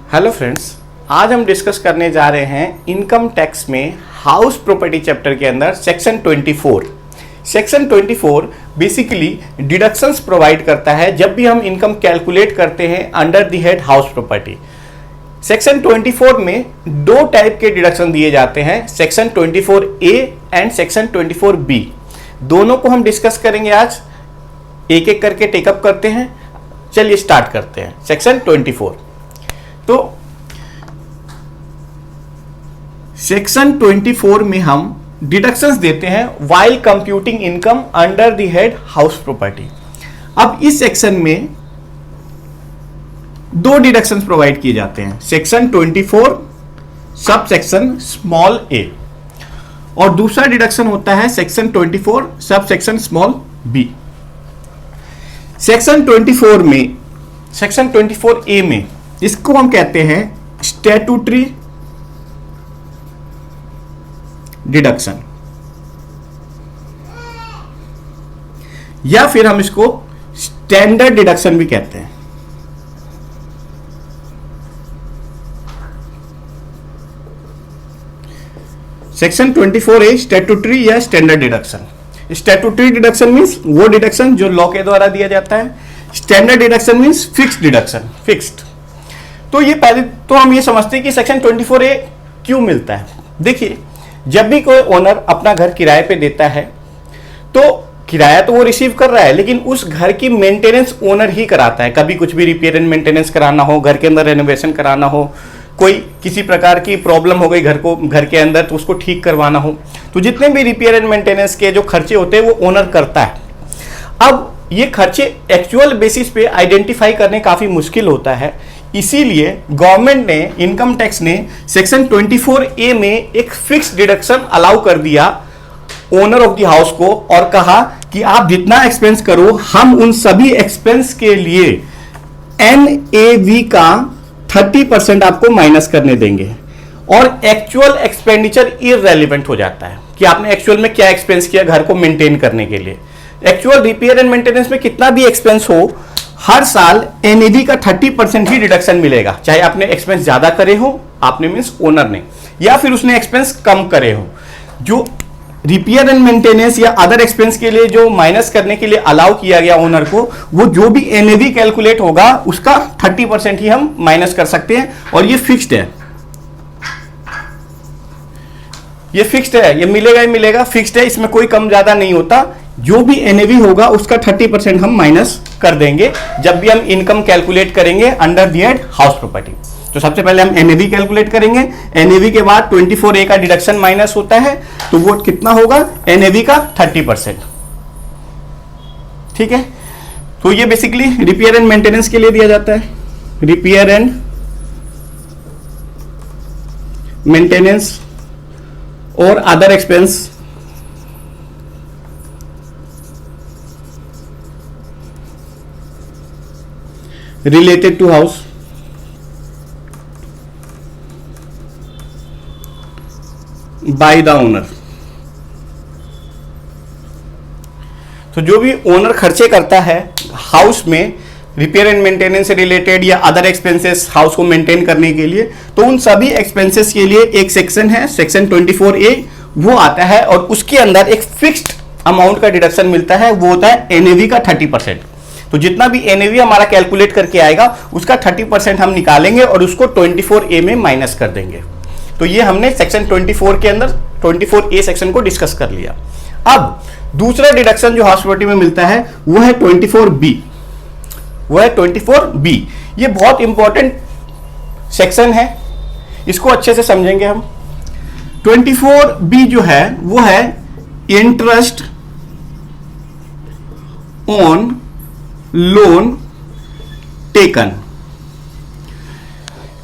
Hello friends, आज हम discuss करने जा रहे हैं इनकम टैक्स में हाउस प्रॉपर्टी चैप्टर के अंदर section 24। Section 24 basically deductions provide करता है जब भी हम इनकम कैलकुलेट करते हैं under the head house property. Section 24 में दो टाइप के डिडक्शन दिए जाते हैं, section 24A and section 24B। दोनों को हम डिस्कस करेंगे आज, एक एक करके टेकअप करते हैं। चलिए स्टार्ट करते हैं। सेक्शन 24 तो सेक्शन 24 में हम डिडक्शंस देते हैं while computing income under the head house property. अब इस सेक्शन में दो डिडक्शंस प्रोवाइड किए जाते हैं, section 24 sub section small a और दूसरा डिडक्शन होता है section 24 sub section small b। Section 24 में, सेक्शन 24A में इसको हम कहते हैं स्टैट्यूटरी डिडक्शन, या फिर हम इसको स्टैंडर्ड डिडक्शन भी कहते हैं। सेक्शन 24A स्टैट्यूटरी या standard deduction. Statutory deduction means वो डिडक्शन जो लॉ के द्वारा दिया जाता है, standard deduction means fixed deduction, fixed. तो ये पहले तो हम ये समझते हैं कि सेक्शन 24A क्यों मिलता है। देखिए, जब भी कोई ओनर अपना घर किराए पे देता है तो किराया तो वो रिसीव कर रहा है, लेकिन उस घर की मेंटेनेंस ओनर ही कराता है। कभी कुछ भी रिपेयर एंड मेंटेनेंस कराना हो, घर के अंदर रेनोवेशन कराना हो, कोई किसी प्रकार की प्रॉब्लम हो गई घर के अंदर तो उसको ठीक करवाना हो, तो जितने भी रिपेयर एंड मेंटेनेंस के जो खर्चे होते हैं वो ओनर करता है। अब ये खर्चे एक्चुअल बेसिस पे आइडेंटिफाई करने काफी मुश्किल होता है, इसीलिए गवर्नमेंट ने, इनकम टैक्स ने सेक्शन 24A में एक फिक्स डिडक्शन अलाउ कर दिया ओनर ऑफ द हाउस को और कहा कि आप जितना एक्सपेंस करो हम उन सभी एक्सपेंस के लिए NAV का 30% आपको माइनस करने देंगे और एक्चुअल एक्सपेंडिचर इररेलेवेंट हो जाता है कि आपने एक्चुअल में क्या एक्सपेंस किया घर को मेंटेन करने के लिए। एक्चुअल रिपेयर एंड मेंटेनेंस में कितना भी एक्सपेंस हो, हर साल NAV का 30% ही डिडक्शन मिलेगा, चाहे आपने एक्सपेंस ज्यादा करे हो, आपने मींस ओनर ने, या फिर उसने एक्सपेंस कम करे हो। जो रिपेयर एंड मेंटेनेंस या अदर एक्सपेंस के लिए जो माइनस करने के लिए अलाउ किया गया ओनर को, वो जो भी NAV कैलकुलेट होगा उसका 30% ही हम माइनस कर सकते हैं और ये फिक्स्ड है। ये फिक्स्ड है, ये मिलेगा ही मिलेगा, फिक्स्ड है, इसमें कोई कम ज्यादा नहीं होता। जो भी NAV होगा उसका 30% हम माइनस कर देंगे जब भी हम इनकम कैलकुलेट करेंगे under the head house property. तो सबसे पहले हम NAV कैलकुलेट करेंगे, NAV के बाद 24A का डिडक्शन माइनस होता है, तो वो कितना होगा, NAV का 30%। ठीक है, तो ये बेसिकली रिपेयर एंड मेंटेनेंस के लिए दिया जाता है, रिपेयर एंड मेंटेनेंस और other expense related to house by the owner। तो जो भी ओनर खर्चे करता है हाउस में रिपेयर एंड मेंटेनेंस से रिलेटेड या अदर एक्सपेंसेस हाउस को मेंटेन करने के लिए, तो उन सभी एक्सपेंसेस के लिए एक सेक्शन है, सेक्शन 24A, वो आता है और उसके अंदर एक फिक्स्ड अमाउंट का डिडक्शन मिलता है, वो होता है NAV का 30%। तो जितना भी NAV हमारा कैलकुलेट करके आएगा उसका 30% हम निकालेंगे और उसको 24A में माइनस कर देंगे। तो ये हमने सेक्शन 24 के अंदर 24A सेक्शन को डिस्कस कर लिया। अब दूसरा डिडक्शन जो हाउस प्रॉपर्टी में मिलता है वो है 24B। वो है 24B। ये बहुत इंपॉर्टेंट सेक्शन है, इसको अच्छे से समझेंगे हम। 24B जो है वो है इंटरेस्ट ऑन लोन टेकन,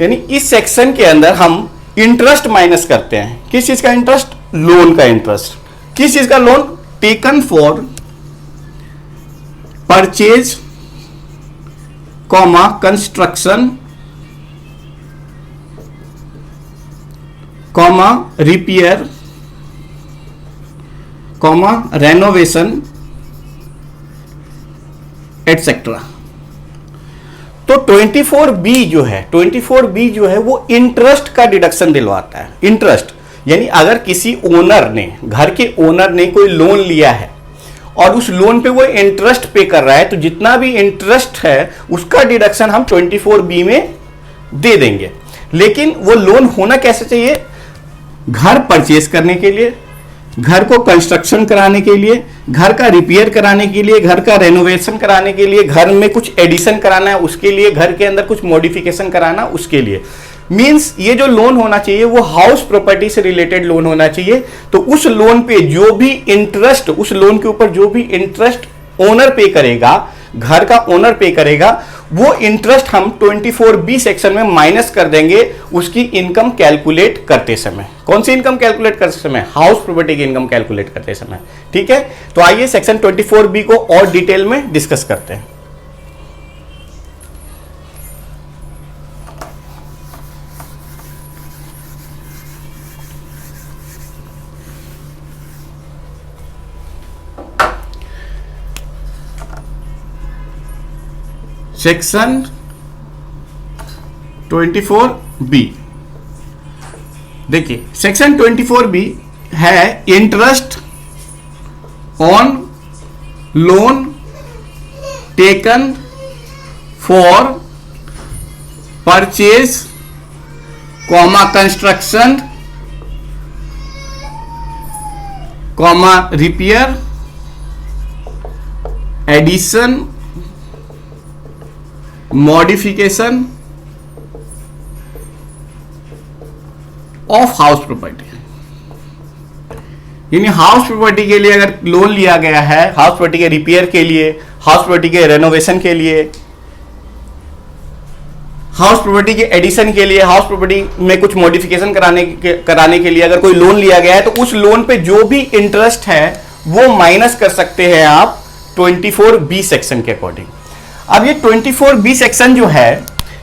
यानी इस सेक्शन के अंदर हम इंटरेस्ट माइनस करते हैं। किस चीज का इंटरेस्ट, लोन का इंटरेस्ट। किस चीज का loan, taken for purchase comma construction comma repair comma renovation etcetera. तो 24B जो है, 24B जो है वो इंटरेस्ट का डिडक्शन दिलवाता है। इंटरेस्ट यानी अगर किसी ओनर ने, घर के ओनर ने कोई लोन लिया है और उस लोन पे वो इंटरेस्ट पे कर रहा है, तो जितना भी इंटरेस्ट है उसका डिडक्शन हम 24B में दे देंगे। लेकिन वो लोन होना कैसे चाहिए? घर परचेज करने के लिए, घर को कंस्ट्रक्शन कराने के लिए, घर का रिपेयर कराने के लिए, घर का रेनोवेशन कराने के लिए, घर में कुछ एडिशन कराना है उसके लिए, घर के अंदर कुछ मॉडिफिकेशन कराना उसके लिए। मींस ये जो लोन होना चाहिए वो हाउस प्रॉपर्टी से रिलेटेड लोन होना चाहिए। तो उस लोन पे जो भी इंटरेस्ट, उस लोन के ऊपर जो भी इंटरेस्ट ओनर पे करेगा, घर का ओनर पे करेगा, वो इंटरेस्ट हम 24B सेक्शन में माइनस कर देंगे उसकी इनकम कैलकुलेट करते समय। कौन सी इनकम कैलकुलेट करते समय? हाउस प्रॉपर्टी की इनकम कैलकुलेट करते समय। ठीक है, तो आइए सेक्शन 24B को और डिटेल में डिस्कस करते हैं। सेक्शन 24B, देखिए सेक्शन 24B है interest on loan taken for purchase comma construction comma repair addition modification of house property. यानी हाउस प्रॉपर्टी के लिए अगर लोन लिया गया है, हाउस प्रॉपर्टी के रिपेयर के लिए, हाउस प्रॉपर्टी के रेनोवेशन के लिए, हाउस प्रॉपर्टी के एडिशन के लिए, हाउस प्रॉपर्टी में कुछ मॉडिफिकेशन कराने के लिए अगर कोई लोन लिया गया है, तो उस लोन पे जो भी इंटरेस्ट है वो माइनस कर सकते हैं आप 24B सेक्शन के अकॉर्डिंग। अब ये 24B सेक्शन जो है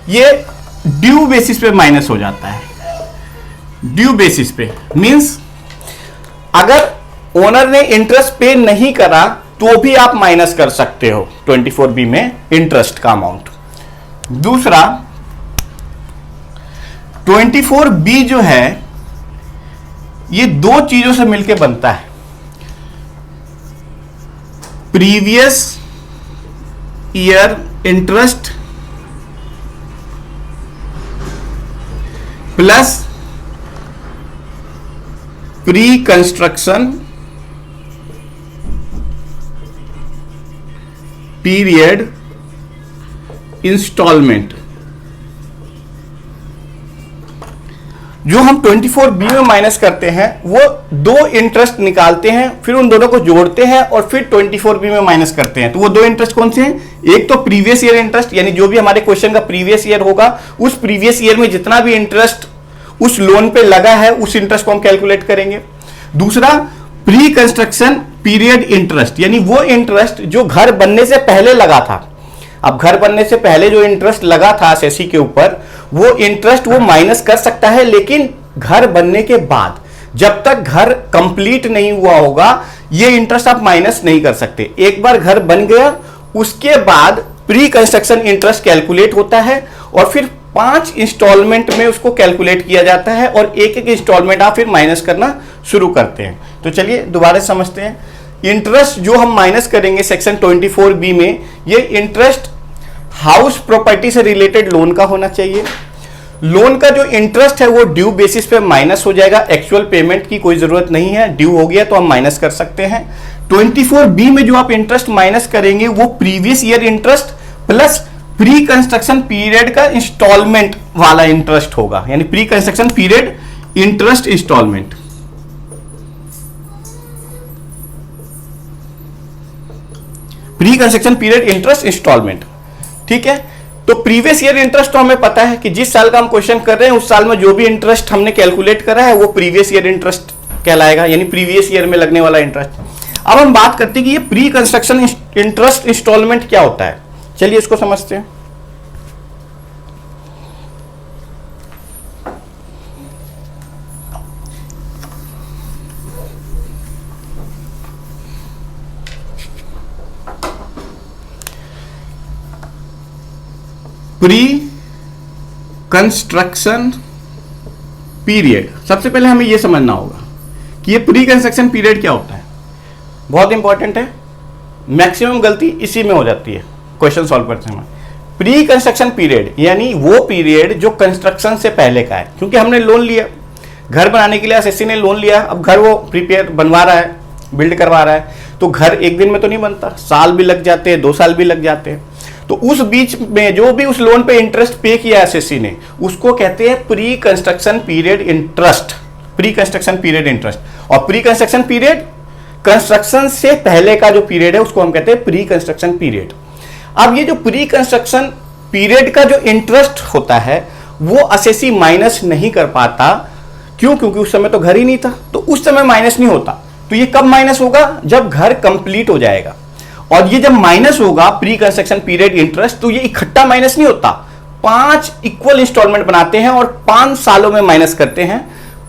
ये ड्यू बेसिस पे माइनस हो जाता है। ड्यू बेसिस पे मींस अगर ओनर ने इंटरेस्ट पे नहीं करा तो भी आप माइनस कर सकते हो 24B में इंटरेस्ट का अमाउंट। दूसरा 24B जो है ये दो चीजों से मिलकर बनता है। Previous year interest plus pre construction period instalment. जो हम 24B में माइनस करते हैं वो दो इंटरेस्ट निकालते हैं, फिर उन दोनों को जोड़ते हैं और फिर 24B में माइनस करते हैं। तो वो दो इंटरेस्ट कौन से हैं? एक तो प्रीवियस ईयर इंटरेस्ट, यानी जो भी हमारे क्वेश्चन का प्रीवियस ईयर होगा उस प्रीवियस ईयर में जितना भी इंटरेस्ट उस लोन पे लगा है उस इंटरेस्ट को हम कैलकुलेट करेंगे। दूसरा प्री कंस्ट्रक्शन पीरियड इंटरेस्ट, यानी वो इंटरेस्ट जो घर बनने से पहले लगा था। अब घर बनने से पहले जो इंटरेस्ट लगा था एसएससी के ऊपर वो इंटरेस्ट वो माइनस कर सकता है, लेकिन घर बनने के बाद जब तक घर कंप्लीट नहीं हुआ होगा ये इंटरेस्ट आप माइनस नहीं कर सकते। एक बार घर बन गया उसके बाद प्री कंस्ट्रक्शन इंटरेस्ट कैलकुलेट होता है और फिर 5 इंस्टॉलमेंट में उसको कैलकुलेट किया जाता है और एक एक इंस्टॉलमेंट आप फिर माइनस करना शुरू करते हैं। तो चलिए दोबारा समझते हैं। इंटरेस्ट जो हम माइनस करेंगे सेक्शन 24B में, ये इंटरेस्ट हाउस प्रॉपर्टी से रिलेटेड लोन का होना चाहिए। लोन का जो इंटरेस्ट है वो ड्यू बेसिस पे माइनस हो जाएगा, एक्चुअल पेमेंट की कोई जरूरत नहीं है, ड्यू हो गया तो हम माइनस कर सकते हैं। 24B में जो आप इंटरेस्ट माइनस करेंगे वो previous year interest plus pre construction period का इंस्टॉलमेंट वाला इंटरेस्ट होगा, यानी pre construction period interest instalment. Pre construction period interest instalment, ठीक है। तो प्रीवियस ईयर इंटरेस्ट तो हमें पता है कि जिस साल का हम क्वेश्चन कर रहे हैं उस साल में जो भी इंटरेस्ट हमने कैलकुलेट करा है वो प्रीवियस ईयर इंटरेस्ट कहलाएगा, यानी प्रीवियस ईयर में लगने वाला इंटरेस्ट। अब हम बात करते हैं कि ये प्री कंस्ट्रक्शन इंटरेस्ट इंस्टॉलमेंट क्या होता है, चलिए इसको समझते हैं। प्री कंस्ट्रक्शन पीरियड, सबसे पहले हमें यह समझना होगा कि ये प्री कंस्ट्रक्शन पीरियड क्या होता है। बहुत इंपॉर्टेंट है, मैक्सिमम गलती इसी में हो जाती है क्वेश्चन सॉल्व करते समय। प्री कंस्ट्रक्शन पीरियड यानी वो पीरियड जो कंस्ट्रक्शन से पहले का है, क्योंकि हमने लोन लिया घर बनाने के लिए, एसएससी ने लोन लिया, अब घर वो प्रिपेयर बनवा रहा है, बिल्ड करवा रहा है, तो घर एक दिन में तो नहीं बनता, साल भी लग जाते हैं, 2 साल भी लग जाते हैं। तो उस बीच में जो भी उस लोन पे इंटरेस्ट पे किया एसएससी ने, उसको कहते हैं pre construction period interest, pre construction period interest. और प्री कंस्ट्रक्शन पीरियड, कंस्ट्रक्शन से पहले का जो पीरियड है उसको हम कहते हैं प्री कंस्ट्रक्शन पीरियड। अब ये जो प्री कंस्ट्रक्शन पीरियड का जो इंटरेस्ट होता है वो एसएससी माइनस नहीं कर पाता, क्यों? क्योंकि उस समय तो घर ही नहीं था, तो उस समय माइनस नहीं होता। तो ये कब माइनस होगा? जब घर कंप्लीट हो जाएगा। और ये जब माइनस होगा प्री कंस्ट्रक्शन पीरियड इंटरेस्ट, तो ये इकट्ठा माइनस नहीं होता, 5 इक्वल इंस्टॉलमेंट बनाते हैं और 5 सालों में माइनस करते हैं।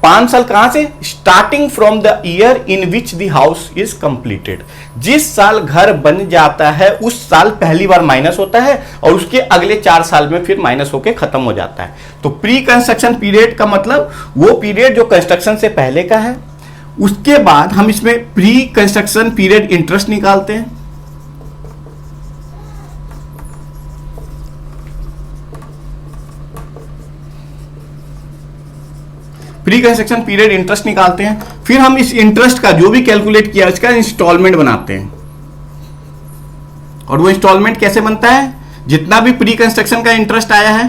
5 साल कहां से? Starting from the year in which the house is completed. जिस साल घर बन जाता है उस साल पहली बार माइनस होता है और उसके अगले 4 साल में फिर माइनस होकर खत्म हो जाता है। तो प्री कंस्ट्रक्शन पीरियड का मतलब वो पीरियड जो कंस्ट्रक्शन से पहले का है। उसके बाद हम इसमें प्री कंस्ट्रक्शन पीरियड इंटरेस्ट निकालते हैं। प्री कंस्ट्रक्शन पीरियड इंटरेस्ट निकालते हैं, फिर हम इस इंटरेस्ट का जो भी कैलकुलेट किया इसका इंस्टॉलमेंट बनाते हैं। और वो इंस्टॉलमेंट कैसे बनता है? जितना भी प्री कंस्ट्रक्शन का इंटरेस्ट आया है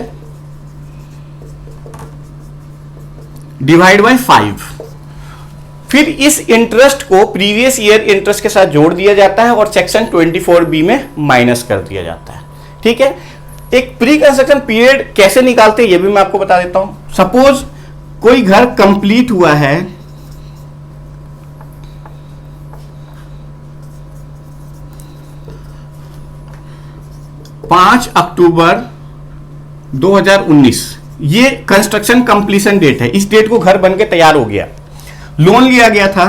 डिवाइड बाय 5। फिर इस इंटरेस्ट को प्रीवियस ईयर इंटरेस्ट के साथ जोड़ दिया जाता है और सेक्शन 24B में माइनस कर दिया जाता है। ठीक है, एक प्री कंस्ट्रक्शन पीरियड कैसे निकालते हैं ये भी मैं आपको बता देता हूं। सपोज कोई घर कंप्लीट हुआ है 5 अक्टूबर 2019, ये कंस्ट्रक्शन कंप्लीशन डेट है। इस डेट को घर बनके तैयार हो गया, लोन लिया गया था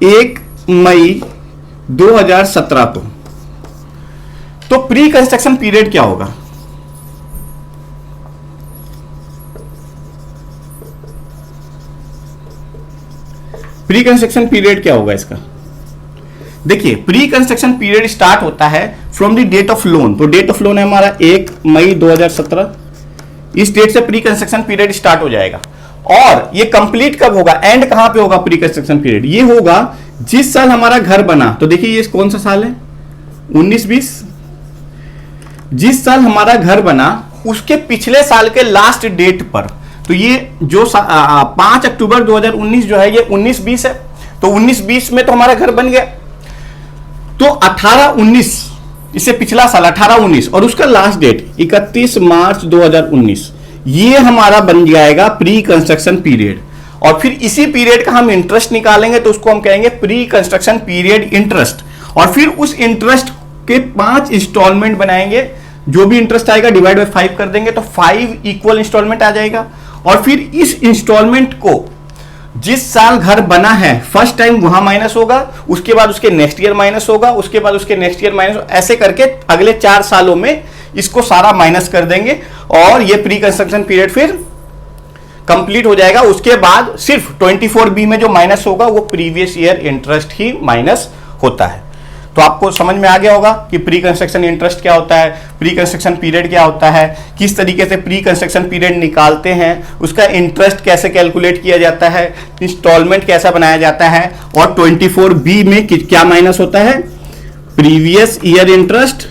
1 मई 2017 को। तो प्री कंस्ट्रक्शन पीरियड क्या होगा? प्री कंस्ट्रक्शन पीरियड क्या होगा इसका? देखिए, प्री कंस्ट्रक्शन पीरियड स्टार्ट होता है from the date of loan. तो डेट ऑफ लोन है हमारा 1 मई 2017, इस डेट से प्री कंस्ट्रक्शन पीरियड स्टार्ट हो जाएगा। और ये कंप्लीट कब होगा? एंड कहां पे होगा प्री कंस्ट्रक्शन पीरियड? ये होगा जिस साल हमारा घर बना। तो देखिए ये कौन सा साल है? 19-20। जिस साल हमारा घर बना उसके पिछले साल के लास्ट डेट पर, तो ये जो 5 अक्टूबर 2019 जो है ये 19-20 है। तो 19-20 में तो हमारा घर बन गया। तो 18-19 इससे पिछला साल 18-19 और उसका लास्ट डेट 31 मार्च 2019, ये हमारा बन जाएगा प्री कंस्ट्रक्शन पीरियड। और फिर इसी पीरियड का हम इंटरेस्ट निकालेंगे तो उसको हम कहेंगे प्री कंस्ट्रक्शन पीरियड इंटरेस्ट। और फिर उस इंटरेस्ट के 5 इंस्टॉलमेंट बनाएंगे, जो भी इंटरेस्ट आएगा डिवाइड बाय 5 कर देंगे तो 5 इक्वल इंस्टॉलमेंट आ जाएगा। और फिर इस इंस्टॉलमेंट को जिस साल घर बना है फर्स्ट टाइम वहां माइनस होगा, उसके बाद उसके नेक्स्ट ईयर माइनस होगा, उसके बाद उसके नेक्स्ट ईयर माइनस, ऐसे करके अगले 4 सालों में इसको सारा माइनस कर देंगे और ये प्री कंस्ट्रक्शन पीरियड फिर कंप्लीट हो जाएगा। उसके बाद सिर्फ 24B में जो माइनस होगा वो प्रीवियस ईयर इंटरेस्ट ही माइनस होता है। तो आपको समझ में आ गया होगा कि प्री कंस्ट्रक्शन इंटरेस्ट क्या होता है, प्री कंस्ट्रक्शन पीरियड क्या होता है, किस तरीके से प्री कंस्ट्रक्शन पीरियड निकालते हैं, उसका इंटरेस्ट कैसे कैलकुलेट किया जाता है, इंस्टॉलमेंट कैसा बनाया जाता है, और 24B में क्या माइनस होता है? Previous year interest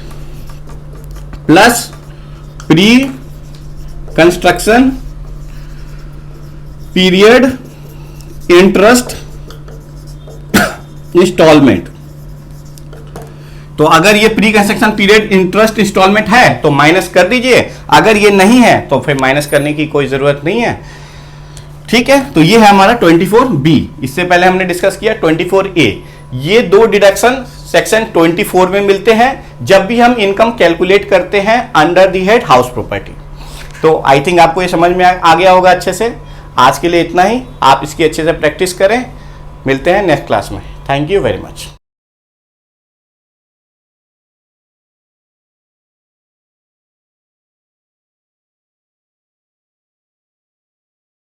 plus pre construction period interest instalment. तो अगर ये pre construction period interest instalment है तो माइनस कर दीजिए, अगर ये नहीं है तो फिर माइनस करने की कोई जरूरत नहीं है। ठीक है, तो ये है हमारा 24B। इससे पहले हमने डिस्कस किया 24A। ये 2 डिडक्शन सेक्शन 24 में मिलते हैं जब भी हम इनकम कैलकुलेट करते हैं under the head house property. तो आई थिंक आपको ये समझ में आ गया होगा अच्छे से। आज के लिए इतना ही, आप इसकी अच्छे से प्रैक्टिस करें। मिलते हैं नेक्स्ट क्लास में। Thank you very much.